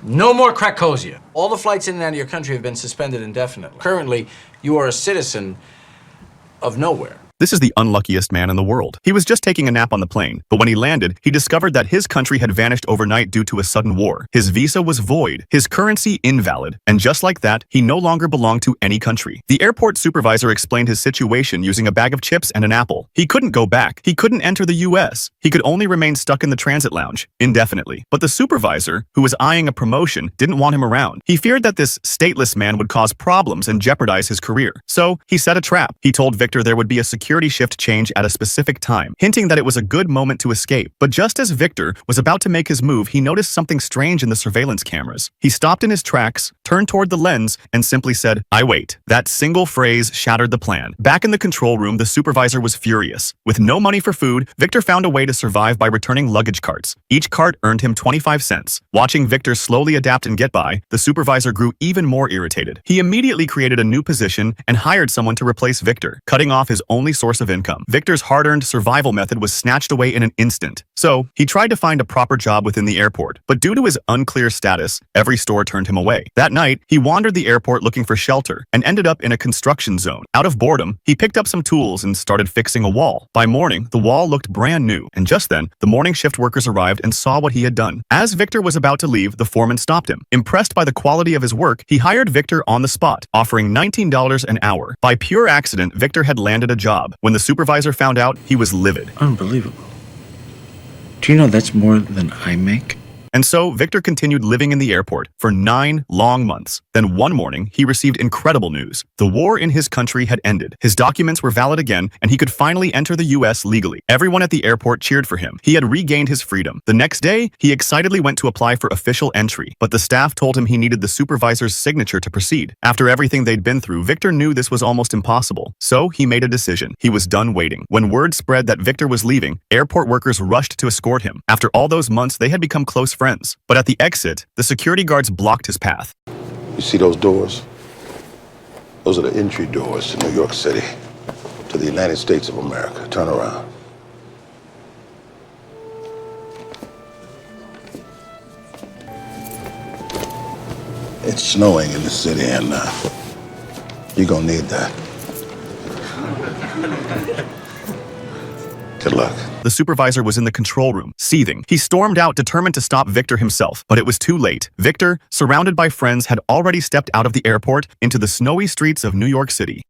No more Krakosia. All the flights in and out of your country have been suspended indefinitely. Currently, you are a citizen of nowhere. This is the unluckiest man in the world. He was just taking a nap on the plane, but when he landed, he discovered that his country had vanished overnight due to a sudden war. His visa was void, his currency invalid, and just like that, he no longer belonged to any country. The airport supervisor explained his situation using a bag of chips and an apple. He couldn't go back. He couldn't enter the US. He could only remain stuck in the transit lounge, indefinitely. But the supervisor, who was eyeing a promotion, didn't want him around. He feared that this stateless man would cause problems and jeopardize his career. So, he set a trap. He told Victor there would be a security shift change at a specific time, hinting that it was a good moment to escape. But just as Victor was about to make his move, he noticed something strange in the surveillance cameras. He stopped in his tracks, turned toward the lens, and simply said, "I wait." That single phrase shattered the plan. Back in the control room, the supervisor was furious. With no money for food, Victor found a way to survive by returning luggage carts. Each cart earned him 25 cents. Watching Victor slowly adapt and get by, the supervisor grew even more irritated. He immediately created a new position and hired someone to replace Victor, cutting off his only source of income. Victor's hard-earned survival method was snatched away in an instant. So, he tried to find a proper job within the airport, but due to his unclear status, every store turned him away. That night, he wandered the airport looking for shelter and ended up in a construction zone. Out of boredom, he picked up some tools and started fixing a wall. By morning, the wall looked brand new, and just then, the morning shift workers arrived and saw what he had done. As Victor was about to leave, the foreman stopped him. Impressed by the quality of his work, he hired Victor on the spot, offering $19 an hour. By pure accident, Victor had landed a job. When the supervisor found out, he was livid. Unbelievable. Do you know that's more than I make? And so, Victor continued living in the airport for 9 long months. Then one morning, he received incredible news. The war in his country had ended. His documents were valid again, and he could finally enter the US legally. Everyone at the airport cheered for him. He had regained his freedom. The next day, he excitedly went to apply for official entry, but the staff told him he needed the supervisor's signature to proceed. After everything they'd been through, Victor knew this was almost impossible. So, he made a decision. He was done waiting. When word spread that Victor was leaving, airport workers rushed to escort him. After all those months, they had become close friends. But at the exit, the security guards blocked his path. You see those doors? Those are the entry doors to New York City, to the United States of America. Turn around. It's snowing in the city, and you're gonna need that. Good luck. The supervisor was in the control room, seething. He stormed out, determined to stop Victor himself, but it was too late. Victor, surrounded by friends, had already stepped out of the airport into the snowy streets of New York City.